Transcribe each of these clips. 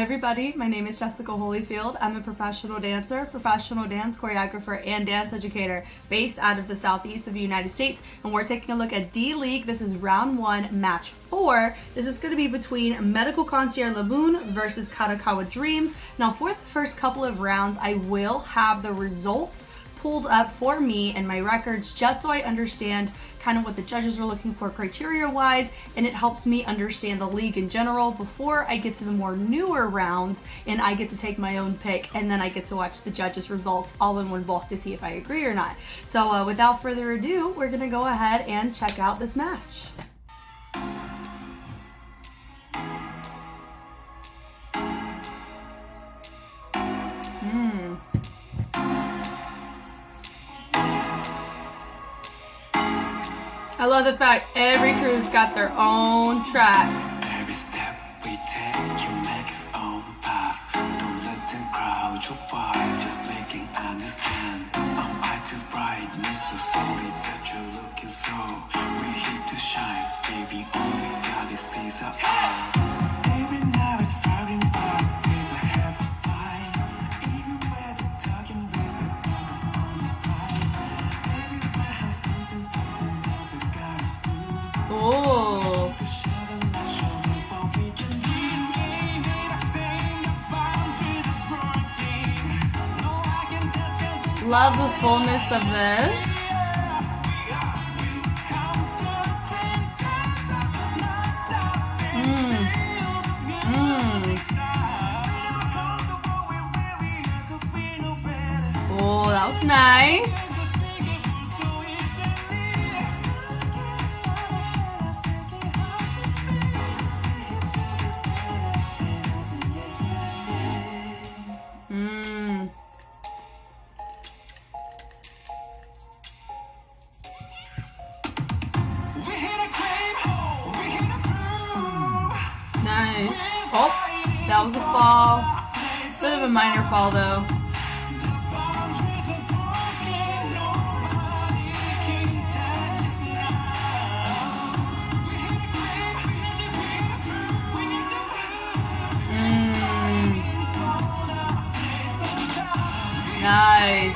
everybody, my name is Jessica Holyfield. I'm a professional dancer, professional dance choreographer, and dance educator based out of the southeast of the United States, and we're taking a look at D.LEAGUE. This is round 1, match 4. This is going to be between Medical Concierge Imoon versus KADOKAWA Dreams. Now for the first couple of rounds, I will have the results pulled up for me and my records just so I understand kind of what the judges are looking for criteria wise, and it helps me understand the league in general before I get to the more newer rounds and I get to take my own pick, and then I get to watch the judges results all in one bulk to see if I agree or not. So without further ado, we're gonna go ahead and check out this match. I love the fact every crew's got their own track. Every step we take, you make its own path. Don't let them crowd your vibe, just making understand. I'm eye to brightness, so sorry that you're looking so. We're here to shine, baby, only God is stays up high. Every night we're starting back, with a half a pie. Even where the dark and with the focus on the prize. Everywhere have something, that's a gotta do. Oh. Love the fullness of this. Oh, that was nice. Nice. Oh, that was a fall. Bit of a minor fall though. Nice.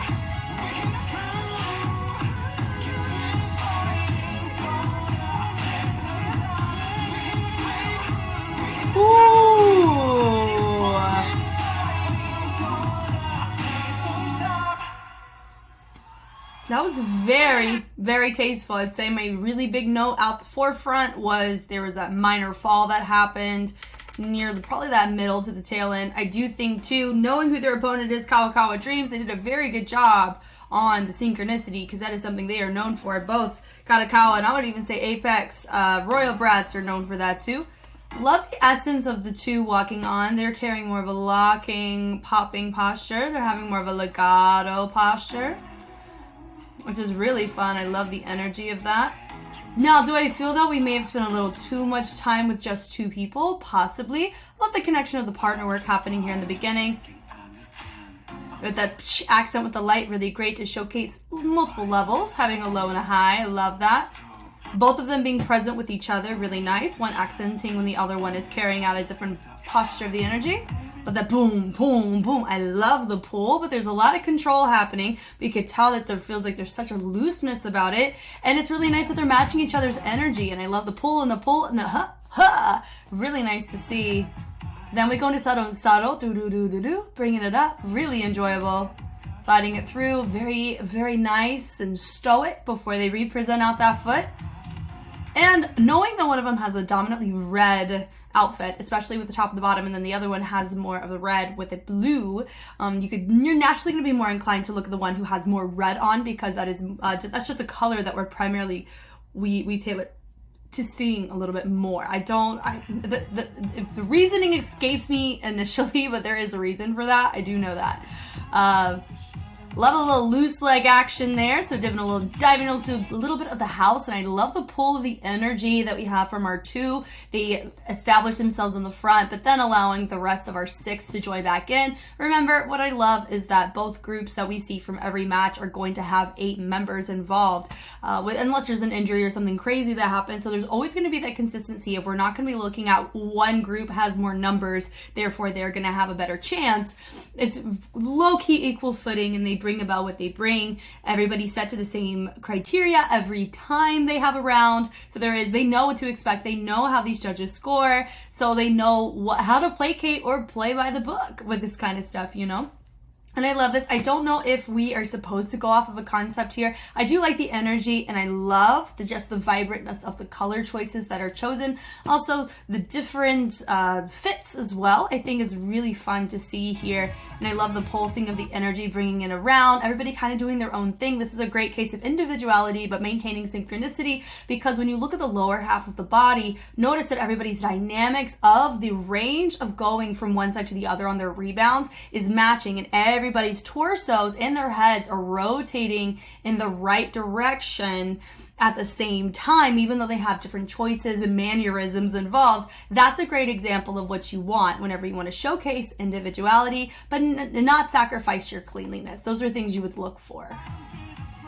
That was very, very tasteful. I'd say my really big note out the forefront was there was that minor fall that happened near probably that middle to the tail end. I do think too, knowing who their opponent is, KADOKAWA Dreams, they did a very good job on the synchronicity, because that is something they are known for. Both KADOKAWA and I would even say Apex Royal Brats are known for that too. Love the essence of the two walking on. They're carrying more of a locking, popping posture. They're having more of a legato posture, which is really fun. I love the energy of that. Now, do I feel that we may have spent a little too much time with just two people? Possibly. Love the connection of the partner work happening here in the beginning. With that accent with the light, really great to showcase multiple levels, having a low and a high. I love that. Both of them being present with each other, really nice. One accenting when the other one is carrying out a different posture of the energy. But that boom, boom, boom. I love the pull, but there's a lot of control happening. But you could tell that there feels like there's such a looseness about it. And it's really nice that they're matching each other's energy. And I love the pull and the pull and the ha. Really nice to see. Then we go into sado, do, bringing it up. Really enjoyable. Sliding it through, very, very nice and stoic before they represent out that foot. And knowing that one of them has a dominantly red outfit, especially with the top and the bottom, and then the other one has more of the red with it blue, you're naturally going to be more inclined to look at the one who has more red on, because that is that's just a color that we're primarily we tailor to seeing a little bit more. The reasoning escapes me initially, but there is a reason for that. I do know that. Love a little loose leg action there. So diving into a little bit of the house, and I love the pull of the energy that we have from our 2. They establish themselves in the front, but then allowing the rest of our 6 to join back in. Remember, what I love is that both groups that we see from every match are going to have 8 members involved, unless there's an injury or something crazy that happens. So there's always going to be that consistency. If we're not going to be looking at one group has more numbers, therefore they're going to have a better chance. It's low-key equal footing, and they bring about what they bring. Everybody's set to the same criteria every time they have a round. So they know what to expect. They know how these judges score. So they know how to placate or play by the book with this kind of stuff, you know? And I love this. I don't know if we are supposed to go off of a concept here. I do like the energy, and I love just the vibrantness of the color choices that are chosen. Also, the different fits as well, I think is really fun to see here. And I love the pulsing of the energy, bringing it around. Everybody kind of doing their own thing. This is a great case of individuality, but maintaining synchronicity, because when you look at the lower half of the body, notice that everybody's dynamics of the range of going from one side to the other on their rebounds is matching, and everybody's torsos and their heads are rotating in the right direction at the same time, even though they have different choices and mannerisms involved. That's a great example of what you want whenever you want to showcase individuality, but not sacrifice your cleanliness. Those are things you would look for.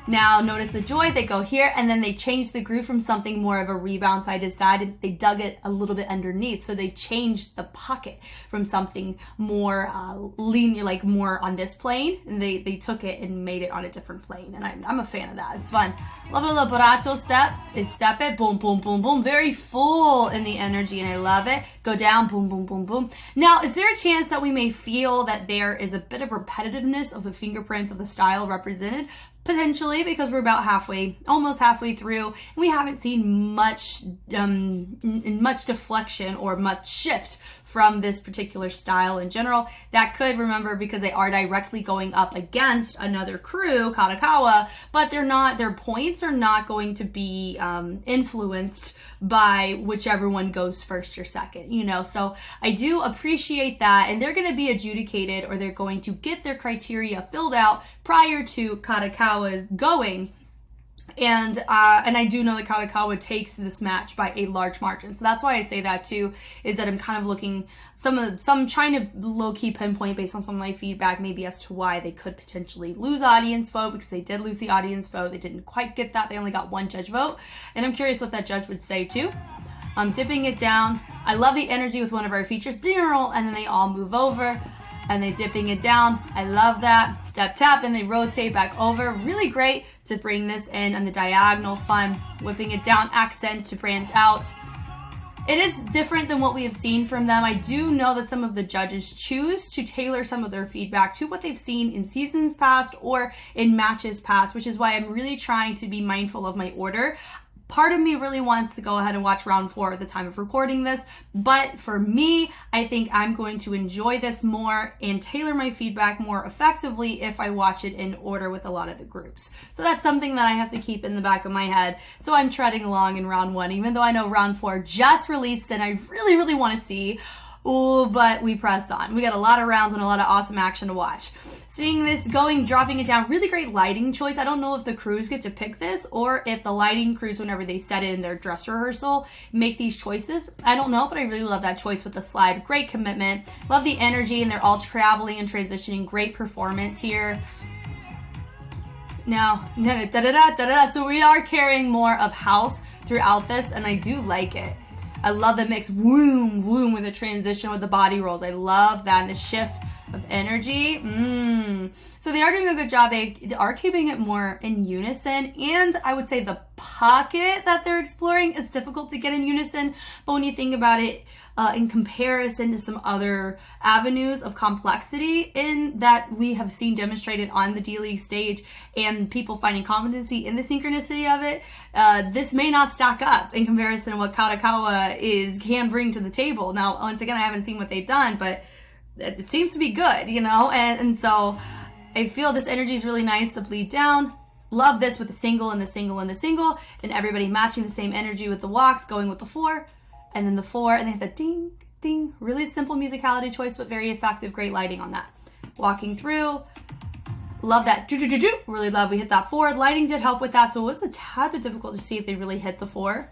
Now, notice the joy, they go here, and then they change the groove from something more of a rebound side to side. They dug it a little bit underneath, so they changed the pocket from something more linear, like more on this plane, and they took it and made it on a different plane, and I'm a fan of that. It's fun. Love a little braccio step. Is step it, boom, boom, boom, boom. Very full in the energy, and I love it. Go down, boom, boom, boom, boom. Now, is there a chance that we may feel that there is a bit of repetitiveness of the fingerprints of the style represented? Potentially, because we're about almost halfway through, and we haven't seen much deflection or much shift from this particular style in general. That could, remember, because they are directly going up against another crew, KADOKAWA, but their points are not going to be influenced by whichever one goes first or second, you know? So I do appreciate that, and they're going to be adjudicated, or they're going to get their criteria filled out prior to KADOKAWA going. And I do know that KADOKAWA takes this match by a large margin. So that's why I say that too, is that I'm kind of looking, some trying to low-key pinpoint based on some of my feedback, maybe as to why they could potentially lose audience vote, because they did lose the audience vote. They didn't quite get that. They only got 1 judge vote. And I'm curious what that judge would say too. I'm dipping it down. I love the energy with one of our features, and then they all move over. And they dipping it down. I love that. Step tap, then they rotate back over. Really great to bring this in on the diagonal. Fun. Whipping it down, accent to branch out. It is different than what we have seen from them. I do know that some of the judges choose to tailor some of their feedback to what they've seen in seasons past or in matches past, which is why I'm really trying to be mindful of my order. Part of me really wants to go ahead and watch round 4 at the time of recording this, but for me, I think I'm going to enjoy this more and tailor my feedback more effectively if I watch it in order with a lot of the groups. So that's something that I have to keep in the back of my head. So I'm treading along in round 1, even though I know round 4 just released and I really, really want to see. Oh, but we press on. We got a lot of rounds and a lot of awesome action to watch. Seeing this going, dropping it down, really great lighting choice. I don't know if the crews get to pick this or if the lighting crews, whenever they set it in their dress rehearsal, make these choices. I don't know, but I really love that choice with the slide. Great commitment. Love the energy, and they're all traveling and transitioning. Great performance here. Now, so we are carrying more of house throughout this, and I do like it. I love the mix, whoom, whoom, with the transition with the body rolls. I love that, and the shift of energy. So they are doing a good job. They are keeping it more in unison, and I would say the pocket that they're exploring is difficult to get in unison, but when you think about it in comparison to some other avenues of complexity in that we have seen demonstrated on the D.LEAGUE stage and people finding competency in the synchronicity of it, this may not stack up in comparison to what KADOKAWA can bring to the table. Now, once again, I haven't seen what they've done, but it seems to be good, you know, and so I feel this energy is really nice. The bleed down. Love this with the single and the single and the single, and everybody matching the same energy with the walks, going with the 4, and then the 4, and they have the ding, ding. Really simple musicality choice, but very effective. Great lighting on that. Walking through, Love that. Do. Really love we hit that 4. Lighting did help with that, so it was a tad bit difficult to see if they really hit the 4.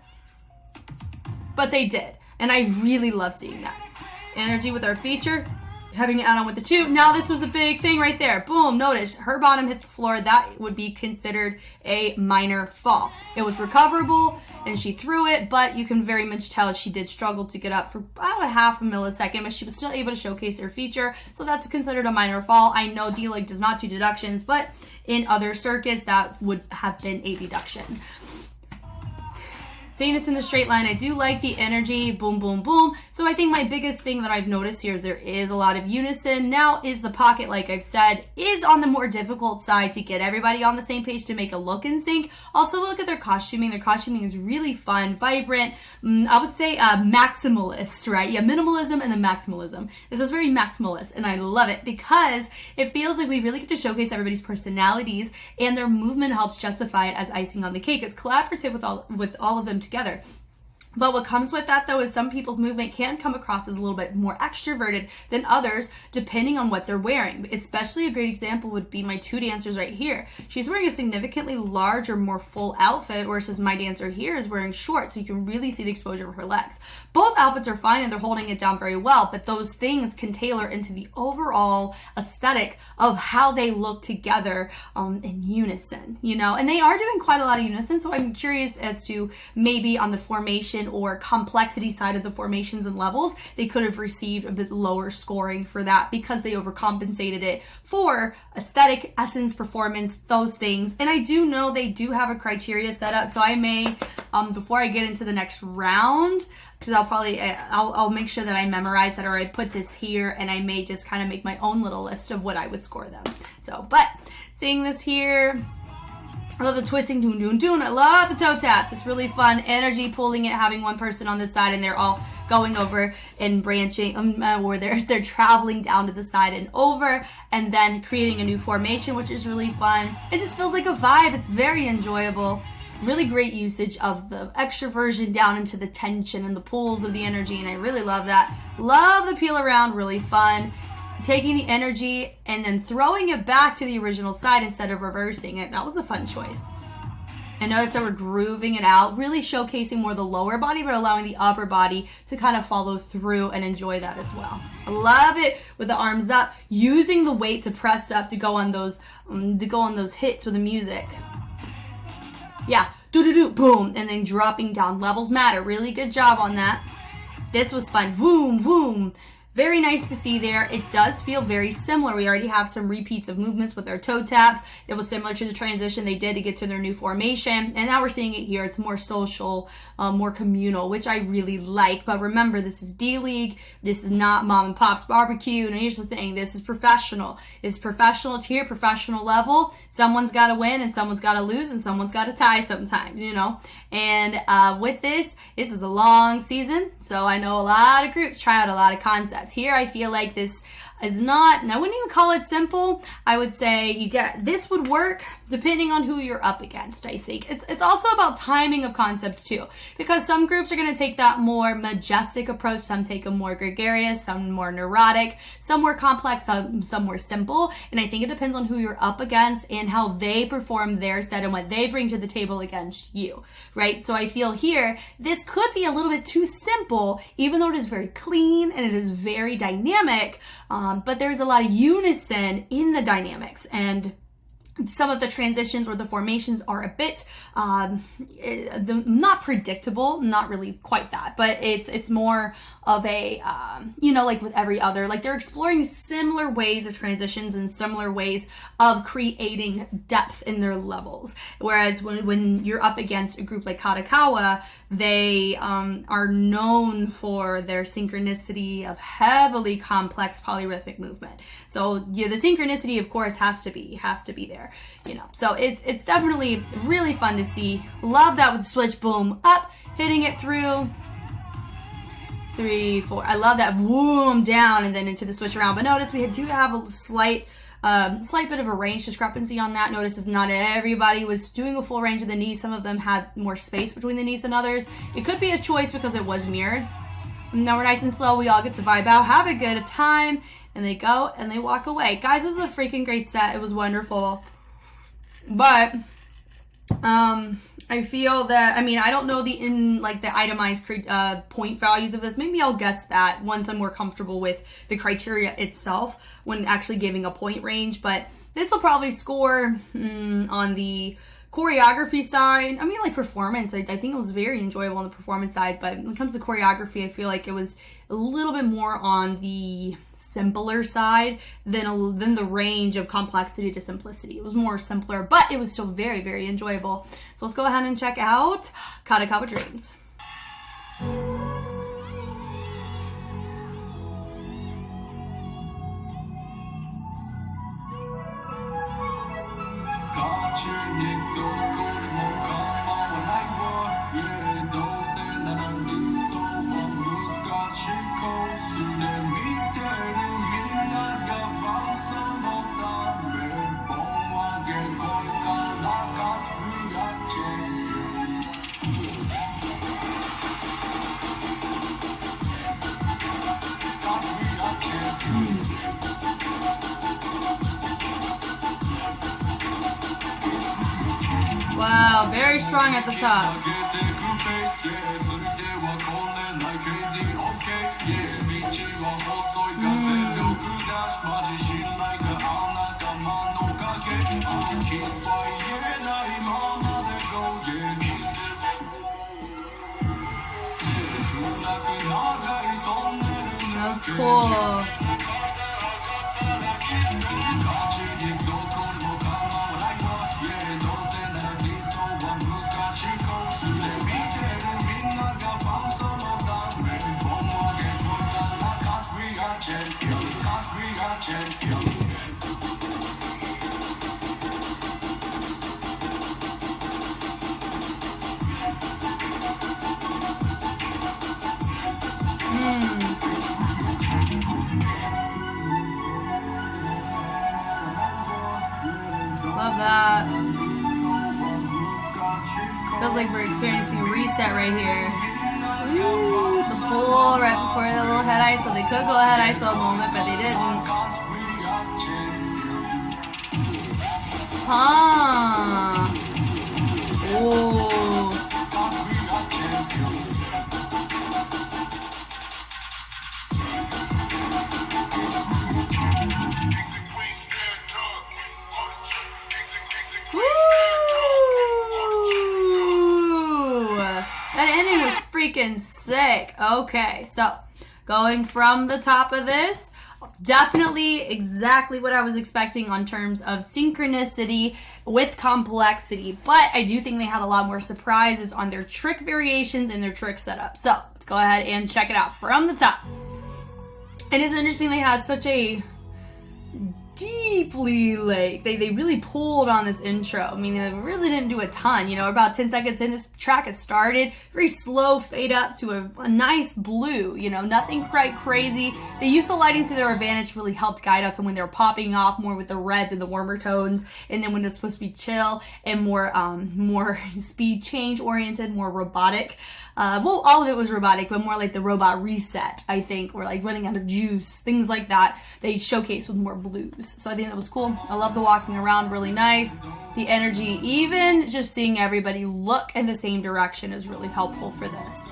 But they did, and I really love seeing that. Energy with our feature, having it add on with the 2. Now this was a big thing right there. Boom, notice her bottom hit the floor. That would be considered a minor fall. It was recoverable, and she threw it, but you can very much tell she did struggle to get up for about a half a millisecond, but she was still able to showcase her feature, so that's considered a minor fall. I know D.LEAGUE does not do deductions, but in other circuits, that would have been a deduction. Seeing this in the straight line, I do like the energy, boom, boom, boom. So I think my biggest thing that I've noticed here is there is a lot of unison. Now is the pocket, like I've said, is on the more difficult side to get everybody on the same page to make a look in sync. Also look at their costuming. Their costuming is really fun, vibrant. I would say maximalist, right? Yeah, minimalism and then maximalism. This is very maximalist, and I love it because it feels like we really get to showcase everybody's personalities, and their movement helps justify it as icing on the cake. It's collaborative with all of them together. But what comes with that, though, is some people's movement can come across as a little bit more extroverted than others, depending on what they're wearing. Especially a great example would be my 2 dancers right here. She's wearing a significantly larger, more full outfit, versus my dancer here is wearing shorts, so you can really see the exposure of her legs. Both outfits are fine, and they're holding it down very well, but those things can tailor into the overall aesthetic of how they look together in unison, you know? And they are doing quite a lot of unison, so I'm curious as to maybe on the formation or complexity side of the formations and levels, they could have received a bit lower scoring for that because they overcompensated it for aesthetic, essence, performance, those things. And I do know they do have a criteria set up, so I may, before I get into the next round, because I'll make sure that I memorize that, or I put this here, and I may just kind of make my own little list of what I would score them. So, but seeing this here, I love the twisting, doon. I love the toe taps. It's really fun. Energy, pulling it, having one person on this side, and they're all going over and branching, or they're traveling down to the side and over, and then creating a new formation, which is really fun. It just feels like a vibe. It's very enjoyable. Really great usage of the extroversion down into the tension and the pulls of the energy, and I really love that. Love the peel around, really fun. Taking the energy and then throwing it back to the original side instead of reversing it. That was a fun choice. And notice that we're grooving it out, really showcasing more the lower body, but allowing the upper body to kind of follow through and enjoy that as well. I love it with the arms up, using the weight to press up to go on those hits with the music. Yeah, do, boom, and then dropping down. Levels matter. Really good job on that. This was fun. Boom, boom. Very nice to see there. It does feel very similar. We already have some repeats of movements with our toe taps. It was similar to the transition they did to get to their new formation. And now we're seeing it here. It's more social, more communal, which I really like. But remember, this is D.LEAGUE. This is not Mom and Pop's barbecue. And here's the thing. This is professional. It's professional tier, professional level. Someone's got to win and someone's got to lose and someone's got to tie sometimes, you know. And with this is a long season. So I know a lot of groups try out a lot of concepts. Here, I feel like this is not, and I wouldn't even call it simple. I would say this would work depending on who you're up against, I think. It's also about timing of concepts too, because some groups are going to take that more majestic approach. Some take a more gregarious, some more neurotic, some more complex, some more simple. And I think it depends on who you're up against and how they perform their set and what they bring to the table against you, right? So I feel here, this could be a little bit too simple, even though it is very clean and it is very dynamic. But there's a lot of unison in the dynamics, and some of the transitions or the formations are a bit not predictable, not really quite that, but it's more of a like with every other, like they're exploring similar ways of transitions and similar ways of creating depth in their levels. Whereas when you're up against a group like KADOKAWA, they are known for their synchronicity of heavily complex polyrhythmic movement. So the synchronicity, of course, has to be there. So it's definitely really fun to see. Love that with the switch, boom, up, hitting it through 3, 4. I love that, boom, down, and then into the switch around. But notice we do have a slight bit of a range discrepancy on that. Notice is not everybody was doing a full range of the knees. Some of them had more space between the knees than others. It could be a choice because it was mirrored. Now we're nice and slow. We all get to vibe out, have a good time. and they go and they walk away. Guys, this is a freaking great set. It was wonderful. But I feel that, I mean, I don't know the itemized point values of this. Maybe I'll guess that once I'm more comfortable with the criteria itself when actually giving a point range. But this will probably score on the choreography side. I mean, like performance, I think it was very enjoyable on the performance side, but when it comes to choreography, I feel like it was a little bit more on the simpler side than the range of complexity to simplicity. It was more simpler, but it was still very, very enjoyable. So let's go ahead and check out KADOKAWA Dreams. Wow, very strong at the top. That was cool. Love that. Feels like we're experiencing a reset right here. Ooh, the pull right before the little head ISO. They could go ahead ISO a moment, but they didn't. Huh. Ooh. That ending was freaking sick. Okay, so going from the top of this, definitely exactly what I was expecting on terms of synchronicity with complexity, but I do think they had a lot more surprises on their trick variations and their trick setup. So let's go ahead and check it out from the top. It is interesting they had such a deeply they really pulled on this intro. I mean, they really didn't do a ton, you know. About 10 seconds in, this track has started, very slow fade up to a nice blue, you know, nothing quite crazy. They used the lighting to their advantage, really helped guide us, and when they were popping off more with the reds and the warmer tones, and then when it's supposed to be chill and more speed change oriented, more robotic, well, all of it was robotic, but more like the robot reset, I think, or like running out of juice, things like that, they showcased with more blues. So I think that was cool. I love the walking around, really nice. The energy, even just seeing everybody look in the same direction is really helpful for this.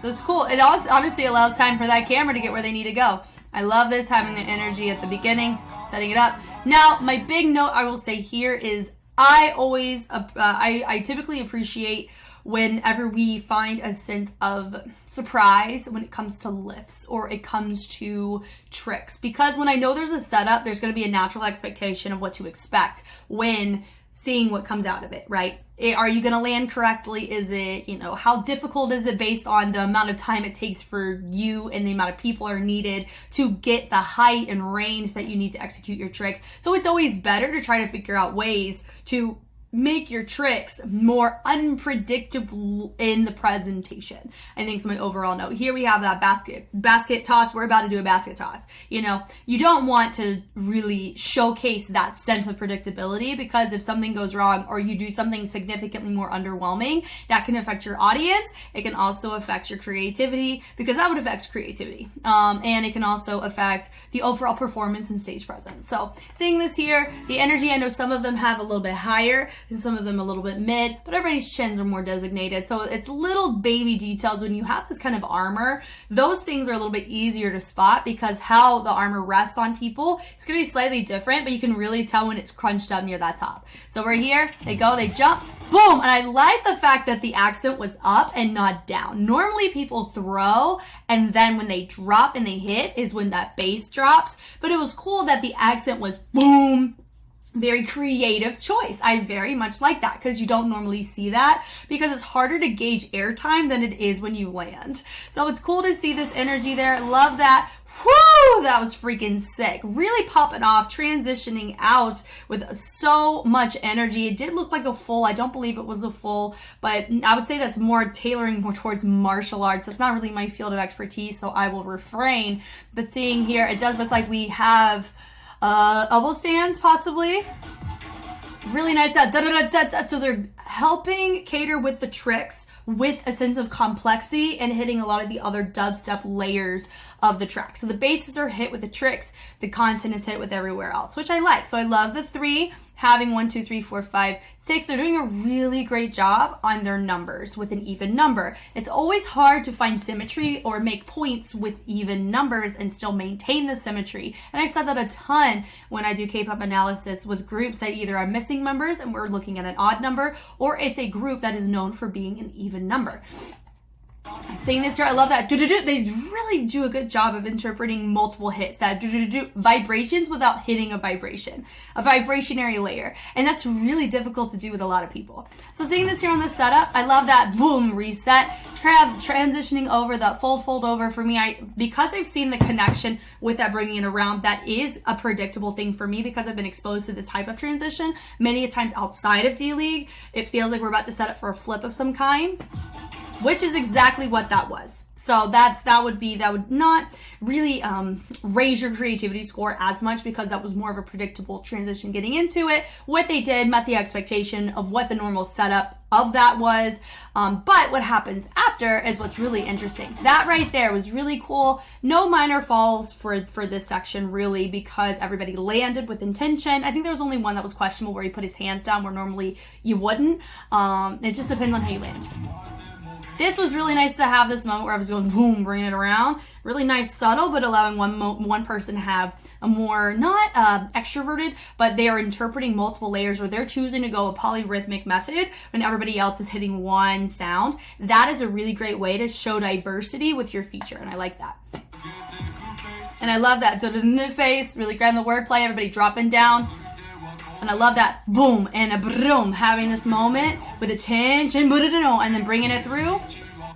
So it's cool. It honestly allows time for that camera to get where they need to go. I love this, having the energy at the beginning, setting it up. Now, my big note I will say here is I typically appreciate whenever we find a sense of surprise when it comes to lifts or it comes to tricks, because when I know there's a setup, there's going to be a natural expectation of what to expect when seeing what comes out of it, right? Are you going to land correctly? Is it, you know, how difficult is it based on the amount of time it takes for you and the amount of people are needed to get the height and range that you need to execute your trick? So it's always better to try to figure out ways to make your tricks more unpredictable in the presentation. I think is my overall note. Here we have that basket toss. We're about to do a basket toss. You know, you don't want to really showcase that sense of predictability, because if something goes wrong or you do something significantly more underwhelming, that can affect your audience. It can also affect your creativity, because that would affect creativity. And it can also affect the overall performance and stage presence. So seeing this here, the energy, I know some of them have a little bit higher and some of them a little bit mid, but everybody's chins are more designated. So it's little baby details. When you have this kind of armor, those things are a little bit easier to spot, because how the armor rests on people is going to be slightly different, but you can really tell when it's crunched up near that top. So we're here, they go, they jump, boom. And I like the fact that the accent was up and not down. Normally people throw, and then when they drop and they hit is when that bass drops, but it was cool that the accent was boom. Very creative choice. I very much like that, because you don't normally see that, because it's harder to gauge airtime than it is when you land. So it's cool to see this energy there. Love that. Whoo, that was freaking sick. Really popping off, transitioning out with so much energy. It did look like a full. I don't believe it was a full, but I would say that's more tailoring more towards martial arts. That's not really my field of expertise, so I will refrain. But seeing here, it does look like we have elbow stands, possibly. Really nice. So they're helping cater with the tricks with a sense of complexity and hitting a lot of the other dubstep layers of the track. So the basses are hit with the tricks, the content is hit with everywhere else, which I like. So I love the 3 having 1, 2, 3, 4, 5, 6. They're doing a really great job on their numbers with an even number. It's always hard to find symmetry or make points with even numbers and still maintain the symmetry. And I've said that a ton when I do K-pop analysis with groups that either are missing members and we're looking at an odd number, or it's a group that is known for being an even number. Saying this here, I love that. They really do a good job of interpreting multiple hits, that vibrations without hitting a vibration, a vibrationary layer. And that's really difficult to do with a lot of people. So seeing this here on the setup, I love that boom, reset, transitioning over, that fold over for me. Because I've seen the connection with that bringing it around, that is a predictable thing for me, because I've been exposed to this type of transition many times outside of D.LEAGUE. It feels like we're about to set up for a flip of some kind, which is exactly what that was. So that would not really raise your creativity score as much, because that was more of a predictable transition getting into it. What they did met the expectation of what the normal setup of that was. But what happens after is what's really interesting. That right there was really cool. No minor falls for this section, really, because everybody landed with intention. I think there was only one that was questionable, where he put his hands down where normally you wouldn't. It just depends on how you land. This was really nice to have this moment where I was going boom, bringing it around. Really nice, subtle, but allowing one person to have a more, not extroverted, but they are interpreting multiple layers, or they're choosing to go a polyrhythmic method when everybody else is hitting one sound. That is a really great way to show diversity with your feature, and I like that. And I love that face, really grand the wordplay, everybody dropping down. And I love that boom and a boom, having this moment with a tension, and then bringing it through.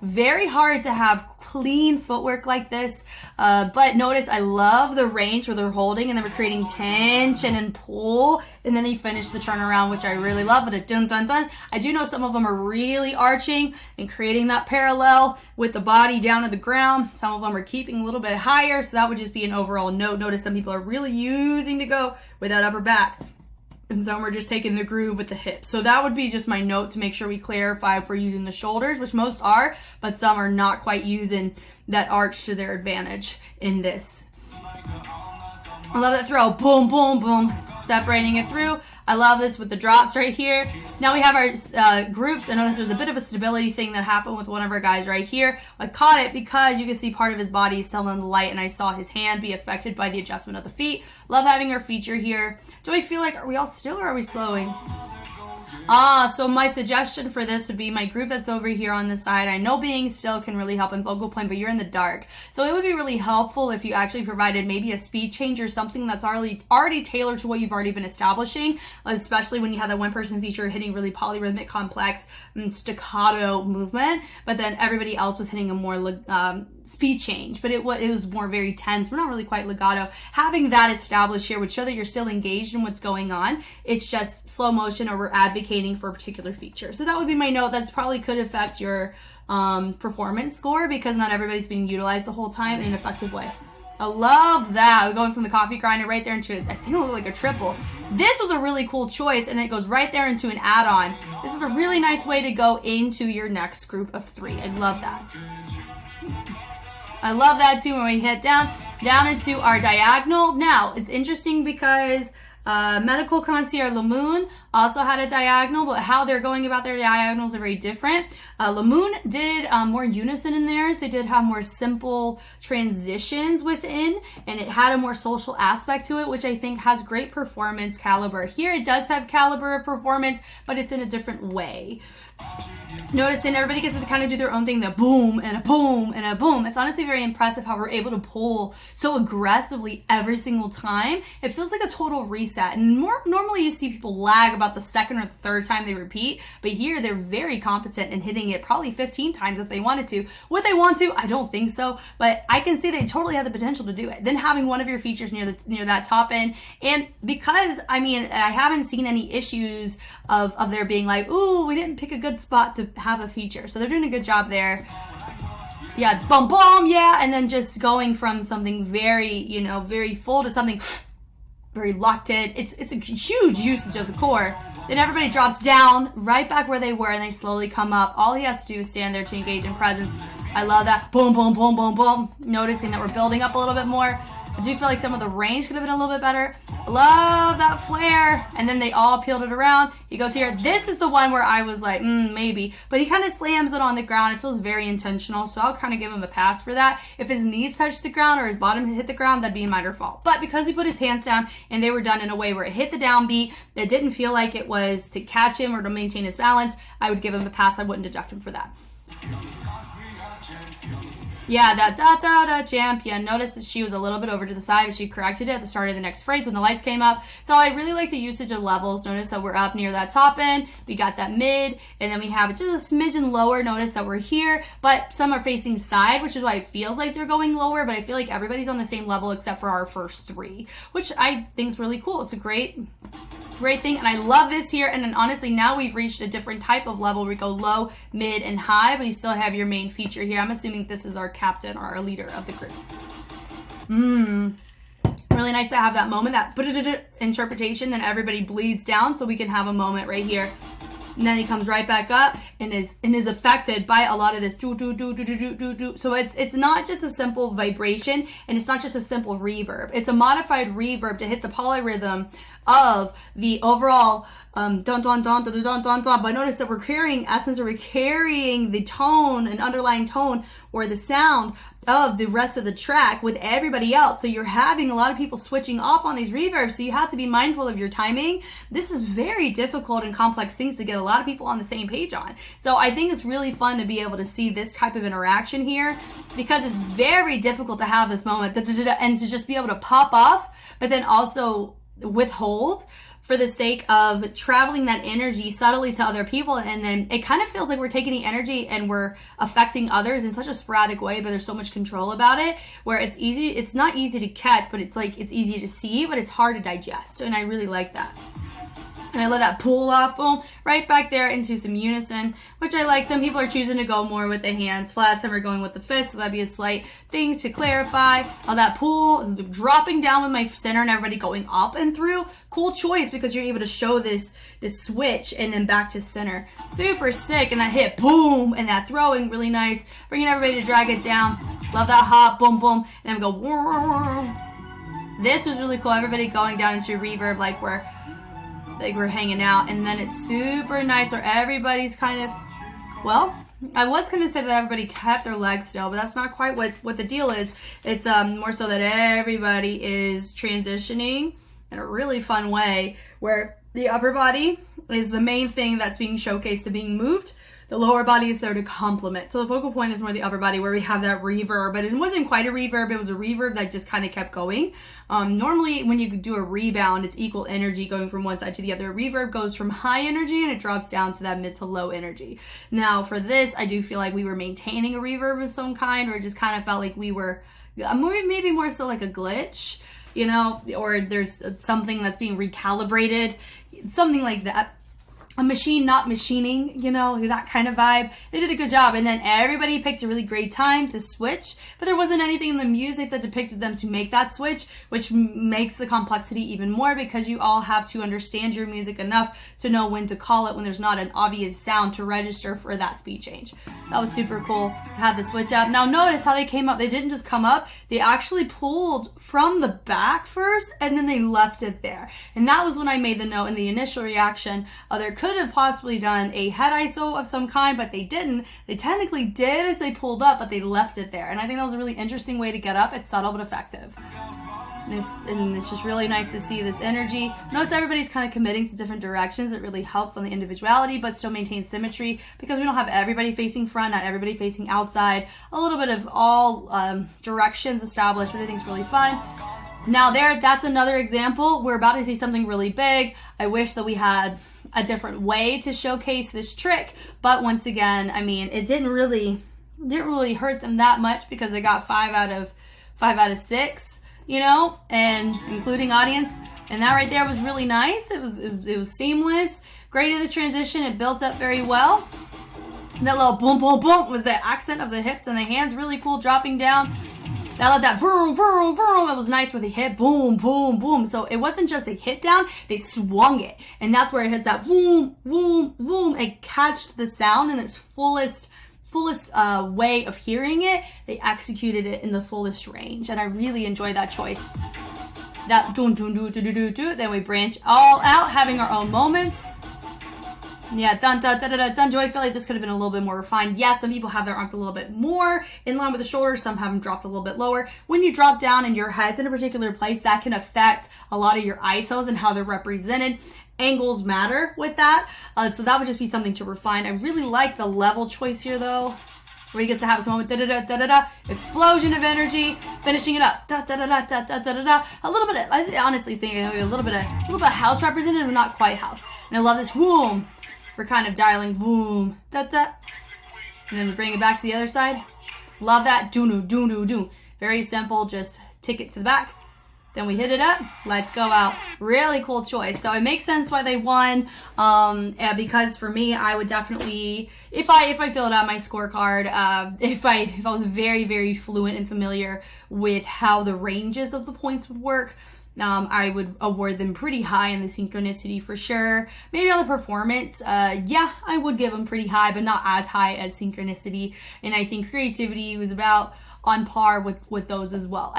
Very hard to have clean footwork like this. But notice I love the range where they're holding and then we're creating tension and pull. And then they finish the turnaround, which I really love. But a dun dun dun. I do know some of them are really arching and creating that parallel with the body down to the ground. Some of them are keeping a little bit higher. So that would just be an overall note. Notice some people are really using to go with that upper back. And some are just taking the groove with the hips. So that would be just my note to make sure we clarify if we're using the shoulders, which most are, but some are not quite using that arch to their advantage in this. I love that throw. Boom, boom, boom. Separating it through. I love this with the drops right here. Now we have our groups. I noticed there's a bit of a stability thing that happened with one of our guys right here. I caught it because you can see part of his body is still in the light, and I saw his hand be affected by the adjustment of the feet. Love having our feature here. Do I feel like, are we all still or are we slowing? So my suggestion for this would be my group that's over here on the side. I know being still can really help in focal point, but you're in the dark. So it would be really helpful if you actually provided maybe a speed change or something that's already tailored to what you've already been establishing, especially when you have that one person feature hitting really polyrhythmic, complex, staccato movement, but then everybody else was hitting a more speed change, but it was more very tense. We're not really quite legato. Having that established here would show that you're still engaged in what's going on. It's just slow motion, or we're advocating for a particular feature. So that would be my note. That's probably could affect your performance score, because not everybody's being utilized the whole time in an effective way. I love that. We're going from the coffee grinder right there into, I think it looked like a triple. This was a really cool choice, and it goes right there into an add-on. This is a really nice way to go into your next group of 3. I love that. I love that too when we hit down into our diagonal. Now, it's interesting because Medical Concierge Imoon also had a diagonal, but how they're going about their diagonals are very different. Imoon did more unison in theirs. They did have more simple transitions within, and it had a more social aspect to it, which I think has great performance caliber. Here it does have caliber of performance, but it's in a different way. Noticing everybody gets to kind of do their own thing, the boom and a boom and a boom. It's honestly very impressive how we're able to pull so aggressively every single time. It feels like a total reset. And normally you see people lag about the second or the third time they repeat, but here they're very competent in hitting it probably 15 times if they wanted to. Would they want to? I don't think so, but I can see they totally have the potential to do it. Then having one of your features near that top end, and because I haven't seen any issues of there being like, ooh, we didn't pick a good spot to have a feature. So they're doing a good job there. Yeah, boom, boom, yeah. And then just going from something very, very full to something very locked in. It's a huge usage of the core. Then everybody drops down right back where they were, and they slowly come up. All he has to do is stand there to engage in presence. I love that. Boom, boom, boom, boom, boom. Noticing that we're building up a little bit more. I do feel like some of the range could have been a little bit better. I love that flare. And then they all peeled it around. He goes here. This is the one where I was like, maybe. But he kind of slams it on the ground. It feels very intentional. So I'll kind of give him a pass for that. If his knees touched the ground or his bottom hit the ground, that'd be a minor fault. But because he put his hands down and they were done in a way where it hit the downbeat, that didn't feel like it was to catch him or to maintain his balance, I would give him a pass. I wouldn't deduct him for that. Yeah, that champion. Notice that she was a little bit over to the side, but she corrected it at the start of the next phrase when the lights came up. So I really like the usage of levels. Notice that we're up near that top end. We got that mid, and then we have it just a smidgen lower. Notice that we're here, but some are facing side, which is why it feels like they're going lower, but I feel like everybody's on the same level except for our first 3, which I think is really cool. It's a great thing, and I love this here. And then honestly, now we've reached a different type of level. We go low, mid, and high, but you still have your main feature here. I'm assuming this is our captain or our leader of the group. Really nice to have that moment, that interpretation, then everybody bleeds down so we can have a moment right here. And then he comes right back up and is affected by a lot of this do. So it's not just a simple vibration, and it's not just a simple reverb. It's a modified reverb to hit the polyrhythm of the overall dun dun dun dun dun dun dun dun. But notice that we're carrying essence, or we're carrying the tone, an underlying tone, or the sound of the rest of the track with everybody else. So you're having a lot of people switching off on these reverbs, so you have to be mindful of your timing. This is very difficult and complex things to get a lot of people on the same page on. So I think it's really fun to be able to see this type of interaction here, because it's very difficult to have this moment and to just be able to pop off, but then also withhold for the sake of traveling that energy subtly to other people. And then it kind of feels like we're taking the energy and we're affecting others in such a sporadic way, but there's so much control about it, where it's not easy to catch, but it's easy to see, but it's hard to digest. And I really like that. And I let that pull off, boom, right back there into some unison, which I like. Some people are choosing to go more with the hands flat, some are going with the fists, so that'd be a slight thing to clarify. All that pull, dropping down with my center and everybody going up and through. Cool choice, because you're able to show this switch and then back to center. Super sick. And that hit, boom, and that throwing, really nice. Bringing everybody to drag it down. Love that hop, boom, boom. And then we go, whoa. This was really cool. Everybody going down into reverb like we're hanging out, and then it's super nice where everybody's kind of, well, I was going to say that everybody kept their legs still, but that's not quite what the deal is. It's more so that everybody is transitioning in a really fun way, where the upper body is the main thing that's being showcased and being moved. The lower body is there to complement. So the focal point is more the upper body where we have that reverb, but it wasn't quite a reverb. It was a reverb that just kind of kept going. Normally when you do a rebound, it's equal energy going from one side to the other. A reverb goes from high energy and it drops down to that mid to low energy. Now for this, I do feel like we were maintaining a reverb of some kind, or it just kind of felt like we were maybe more so like a glitch, you know, or there's something that's being recalibrated, something like that. A machine not machining, you know, that kind of vibe. They did a good job. And then everybody picked a really great time to switch, but there wasn't anything in the music that depicted them to make that switch, which makes the complexity even more, because you all have to understand your music enough to know when to call it when there's not an obvious sound to register for that speed change. That was super cool. Had the switch up. Now notice how they came up. They didn't just come up. They actually pulled from the back first and then they left it there. And that was when I made the note in the initial reaction. There could have possibly done a head ISO of some kind, but they didn't. They technically did as they pulled up, but they left it there. And I think that was a really interesting way to get up. It's subtle but effective. And it's just really nice to see this energy. Notice everybody's kind of committing to different directions. It really helps on the individuality, but still maintains symmetry, because we don't have everybody facing front, not everybody facing outside. A little bit of all directions established, which I think is really fun. Now that's another example. We're about to see something really big. I wish that we had a different way to showcase this trick, but once again, I mean, it didn't really hurt them that much, because they got 5 out of 6, you know, and including audience, and that right there was really nice. It was seamless, great in the transition. It built up very well. That little boom boom boom with the accent of the hips and the hands, really cool, dropping down. That let that vroom, vroom, vroom. It was nice where they hit boom, boom, boom. So it wasn't just a hit down, they swung it. And that's where it has that boom, boom, boom. It catched the sound in its fullest way of hearing it. They executed it in the fullest range. And I really enjoy that choice. That doo doo doo doo doo doo. Then we branch all out, having our own moments. Yeah, dun dun dun dun dun. Do I feel like this could have been a little bit more refined? Yes, some people have their arms a little bit more in line with the shoulders. Some have them dropped a little bit lower. When you drop down and your head's in a particular place, that can affect a lot of your ISOs and how they're represented. Angles matter with that. So that would just be something to refine. I really like the level choice here, though, where he gets to have this moment, da da da da da da, explosion of energy, finishing it up, da da da da da da da da. A little bit of, I honestly think a little bit of house represented, but not quite house. And I love this whoom. We're kind of dialing boom, da da, and then we bring it back to the other side. Love that, doo doo doo doo doo. Very simple, just tick it to the back. Then we hit it up. Let's go out. Really cool choice. So it makes sense why they won. Because for me, I would definitely, if I filled out my scorecard, if I was very, very fluent and familiar with how the ranges of the points would work, I would award them pretty high in the synchronicity for sure. Maybe on the performance, yeah, I would give them pretty high, but not as high as synchronicity. And I think creativity was about on par with those as well.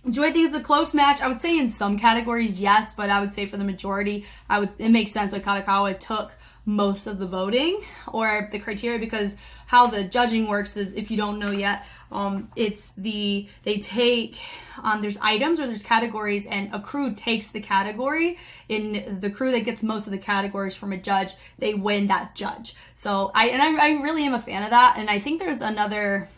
Do I think it's a close match? I would say in some categories, yes, but I would say for the majority, it makes sense why KADOKAWA took most of the voting or the criteria, because how the judging works is, if you don't know yet, they take, there's items or there's categories, and a crew takes the category. In the crew that gets most of the categories from a judge, they win that judge. So I really am a fan of that. And I think there's another,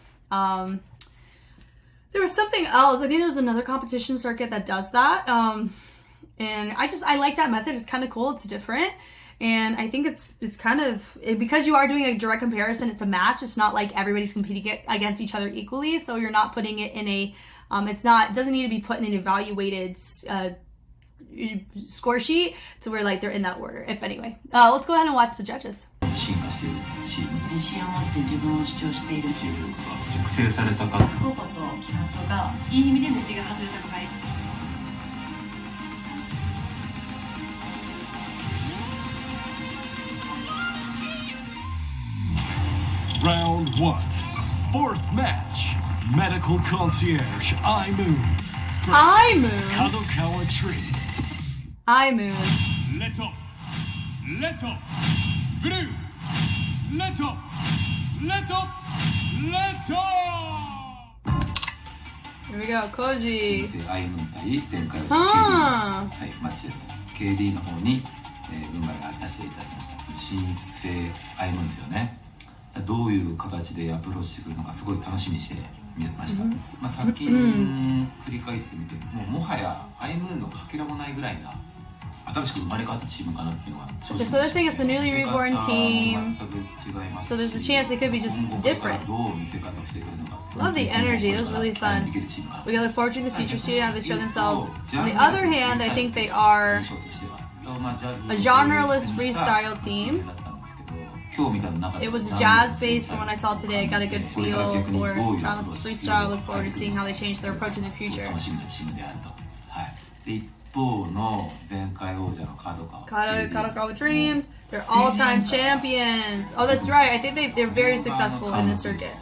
there was something else. I think there's another competition circuit that does that. And I like that method. It's kind of cool. It's different. And I think it's kind of, because you are doing a direct comparison, it's a match. It's not like everybody's competing against each other equally. So you're not putting it in a, it doesn't need to be put in an evaluated score sheet to where like they're in that order. If anyway, let's go ahead and watch the judges. 自信を持って自分を主張しているという熟成されたか福岡と北とかいい意味で道が外れた子がいる Round 1, fourth match. Medical Concierge Imoon. KADOKAWA Dreams. Imoon. Let up. Let up. Blue. Let up. Let up. Let up. Here we go, Koji. アイムン対前回のあはい、マッチです。KD の方に、運馬がせていただきました。新生アイムーンですよね。どういう形でアプローチしてくるのかすごい楽しみにして見てました。最近振り返ってみてもはやアイムーンのかけらもないぐらいな新しく生まれ変わったチームかなっていうのは正直。So they're saying it's a newly reborn team. So there's a chance it could be just different. Love the energy. It was really fun. We gotta look forward to the future, see how they show themselves. On the other hand, I think they are a genre-less freestyle team. It was jazz-based from what I saw today. I got a good feel for genre-less freestyle. Look forward to seeing how they change their approach in the future. 一方の前回王者のKADOKAWA Dreams, they're all-time champions. Oh, that's right. I think they're very successful in this circuit.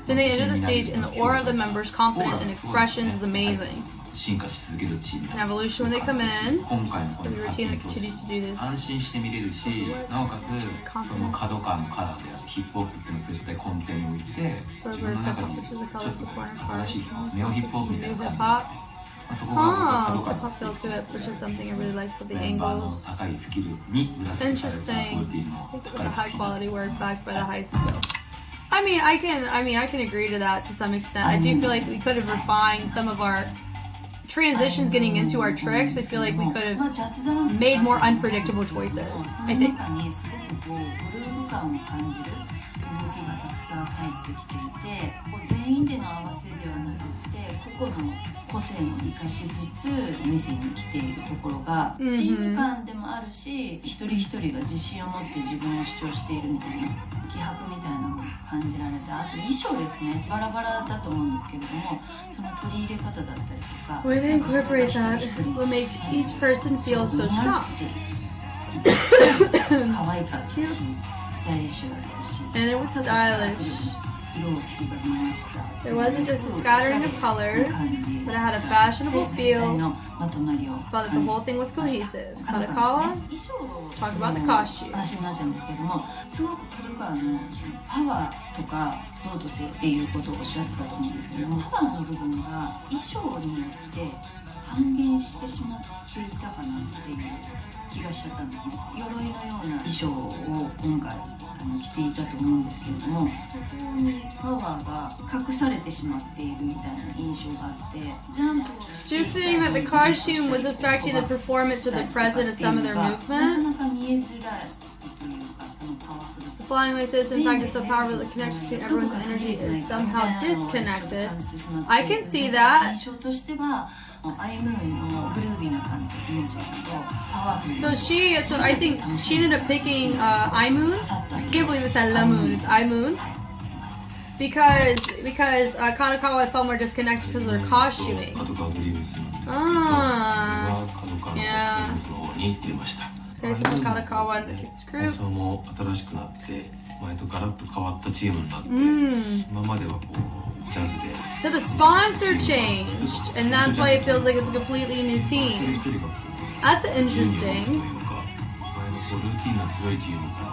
So they enter the stage and the aura of the members, confident in expressions, is amazing. It's an evolution when they come in. The routine that continues to do this. 安心して見れるし、なおかつそのKADOKAWAのカラーであるヒップホップっていうのを絶対根底に置いて、自分の中にちょっと新しいネオヒップホップみたいな感じで。So pop feel to it, which is something I really like with the angles. Interesting. I think it was a high quality work backed by the high skill. I mean, I can agree to that to some extent. I do feel like we could have refined some of our transitions getting into our tricks. I feel like we could have made more unpredictable choices, I think. 全員での合わせではなくて個々の個性も生かしつつお店に来ているところがチーム感でもあるし、一人一人が自信を持って自分を主張しているみたいな気迫みたいなのが感じられて、あと衣装ですね、バラバラだと思うんですけれども、その取り入れ方だったりとか When they incorporate that, what makes each person feel so strong. 可愛かったし、スタイリッシュだったし、 And it was stylish. 色を散りばめました。 There wasn't just a scattering of colors, but it had a fashionable feel. まとまりを Felt like the whole thing was cohesive. KADOKAWA, talk about the costume. 話になっちゃうんですけども、すごくKADOKAWAのパワーとかノート性っていうことをおっしゃってたと思うんですけども、パワーの部分が衣装によって半減してしまっていたかなっていう気がしちゃったんですね。鎧のような衣装を今回着ていたと思うんですけれども、そこにパワーが隠されてしまっているみたいな印象があって、ジャンプをしていた Just saying that the costume was affecting the performance of the present of some of their な movement. かなか見えづらいというか、そのパワフルさ Flying like this, in fact, is so powerful that the connection between everyone's energy is somehow disconnected. I can see that. 印象としてはアイムーンのグルービーな感じと気持ちよさとパワフル So I think she ended up picking Imoon. I can't believe it said Lamoon. It's Imoon. Because KADOKAWA felt more disconnected because of their costuming. Ah, yeah. This guy's from KADOKAWA and the group. 新しくなって前とガラッと変わったチームになって、今まではこうジャズで So the sponsor changed, and that's why it feels like it's a completely new 一人 team. 一人がこう That's という interesting. か前のこうルーティンの強いチームから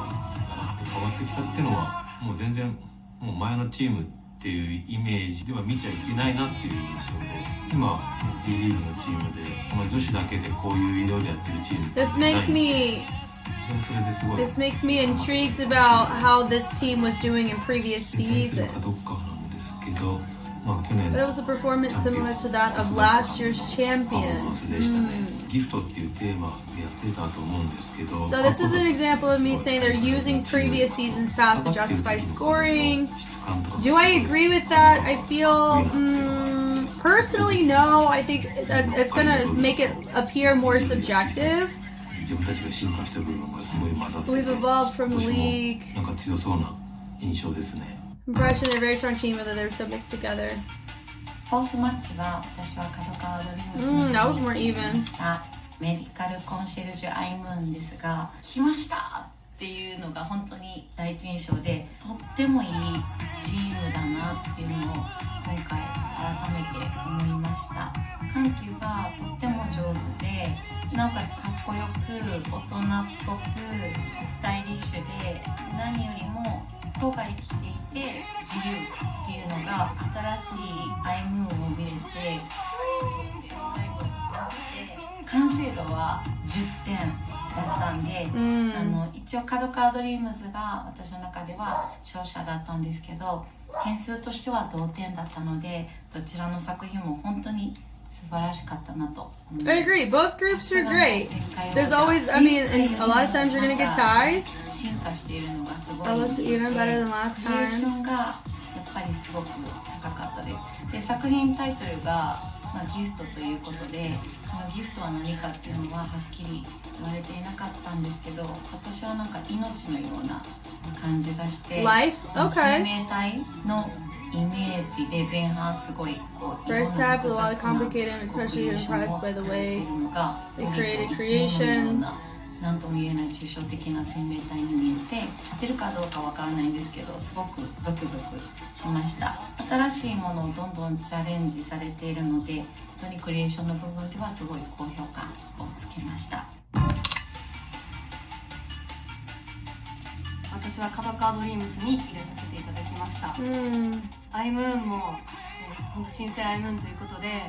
ガラッと変わってきたっていうのはもう全然もう前のチームっていうイメージでは見ちゃいけないなっていう印象で、今 D リーグのチームでこの女子だけでこういう色でやってるチームってない。 This makes me でもそれですごい This makes me intrigued about how this team was doing in previous 対する seasons. かどうかなんですけど、まあ去年 But it was a performance similar to that of last year's パフォーマ champion. ンスでしたね。ギフトっていうテーマでやってたと思うんですけど、 So this is an example of me saying they're using previous seasons past to justify scoring. 質感とか Do I agree with that? I feel personally no. I think it's gonna make it appear more subjective. 自分たちが進化した部分がすごい混ざってて、 We've evolved from 今 the 年も league. なんか強そうな印象ですね。 Impression they're a very strong team, whether they're still mixed together. フォースマッチは私はKADOKAWAドリームス That was more even. メディカルコンシェルジュアイムーンですが、来ましたっていうのが本当に第一印象で、とってもいいチームだなっていうのを今回改めて思いました。緩急がとっても上手で、なおかつかっこよく大人っぽくスタイリッシュで、何よりも効果に来ていて自由っていうのが新しいアイムーンを見れて、最後完成度は10点だったんで、一応角川ドリームズが私の中では勝者だったんですけど、点数としては同点だったので、どちらの作品も本当に素晴らしかったなと思います。 I agree. Both groups are great. There's always, I mean, and a lot of times you're gonna get ties. 進化しているのがすごい That was even better than last クリエーショ time. ンがやっぱりすごく高かったです。で、作品タイトルが、ギフトということで、そのギフトは何かっていうのははっきり言われていなかったんですけど、私はなんか命のような感じがして、 Life? Okay. 生命体のイメージで前半すごいこう First half was a lot of complicated. I'm especially impressed by the way they created creations. なんとも言えない抽象的な生命体に見えて、勝てるかどうかわからないんですけど、すごくゾクゾクしました。新しいものをどんどんチャレンジされているので、本当にクリエーションの部分ではすごい高評価をつけました。私は角川ドリームズに入れさせていただきました。アイムーンも本当新生アイムーンということで、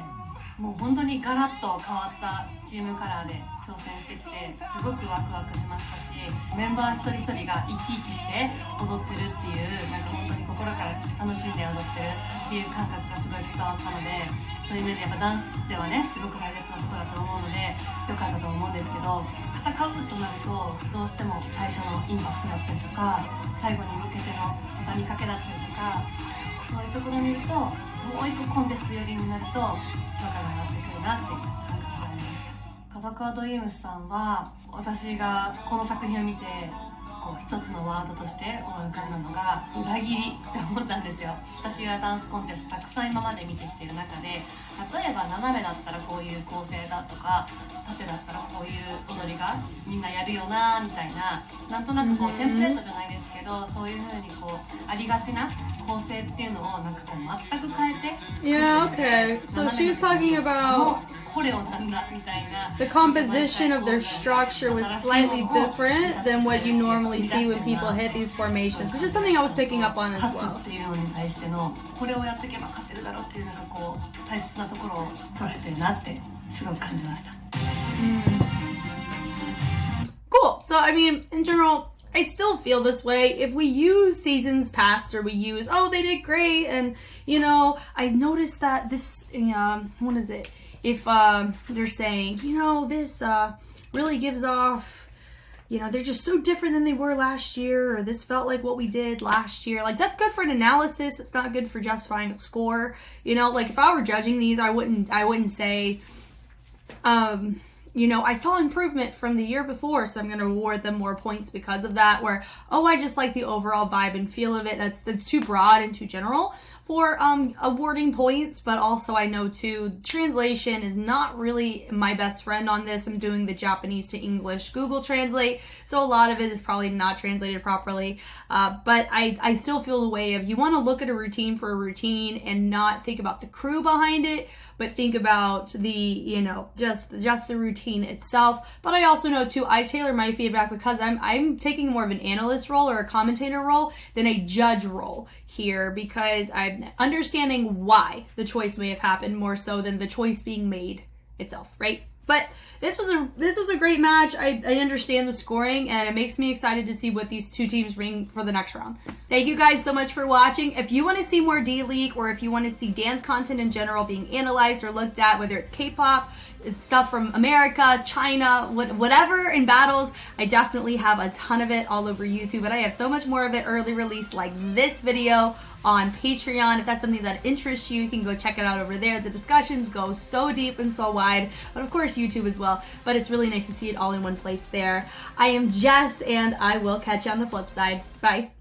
もう本当にガラッと変わったチームカラーで挑戦してきて、すごくワクワクしましたし、メンバー一人一人が生き生きして踊ってるっていう、なんか本当に心から楽しんで踊ってるっていう感覚がすごい伝わったので、そういう面でやっぱダンスではね、すごく大切なところだと思うので良かったと思うんですけど、戦うとなるとどうしても最初のインパクトだったりとか、最後に向けての畳みかけだったりとか、そういうところにいると、もう一個コンテスト寄りになると評価が上がってくるなっていう感覚がありました。角川ドリームスさんは、私がこの作品を見てこう一つのワードとして思い浮かんだのが裏切りって思ったんですよ。私がダンスコンテストたくさん今まで見てきてる中で、例えば斜めだったらこういう構成だとか、縦だったらこういう踊りがみんなやるよなみたいな、なんとなくこうテンプレートじゃないですけど、そういう風にこうありがちな構成っていうのをなんかこう全く変えて、 Yeah, okay. So she was talking about コレオなんだみたいな。 the composition of their structure was slightly different than what you normally see when people hit these formations, which is something I was picking up on as 勝つ well. っていうのに対しての、これをやっていけば勝てるだろうっていう、なんかこう大切なところを取られてるなってすごく感じました。Cool. So, I mean, in general, I still feel this way. If we use seasons past, or we use, oh, they did great, and, you know, I noticed that this, what is it? If they're saying, you know, this really gives off, you know, they're just so different than they were last year, or this felt like what we did last year. Like, that's good for an analysis. It's not good for justifying a score. You know, like if I were judging these, I wouldn't say, you know, I saw improvement from the year before, so I'm going to award them more points because of that. Where, oh, I just like the overall vibe and feel of it. That's too broad and too general for awarding points. But also, I know too, translation is not really my best friend on this. I'm doing the Japanese to English Google Translate, so a lot of it is probably not translated properly. But I still feel the way of, you want to look at a routine for a routine and not think about the crew behind it, but think about the, you know, just the routine itself. But I also know too, I tailor my feedback because I'm taking more of an analyst role or a commentator role than a judge role here, because I'm understanding why the choice may have happened more so than the choice being made itself, right? But this was a great match. I understand the scoring, and it makes me excited to see what these two teams bring for the next round. Thank you guys so much for watching. If you want to see more D.LEAGUE, or if you want to see dance content in general being analyzed or looked at, whether it's K-pop, it's stuff from America, China, whatever in battles, I definitely have a ton of it all over YouTube. But I have so much more of it early release, like this video, on Patreon. If that's something that interests you, you can go check it out over there. The discussions go so deep and so wide, but of course YouTube as well. But it's really nice to see it all in one place there. I am Jess, and I will catch you on the flip side. Bye.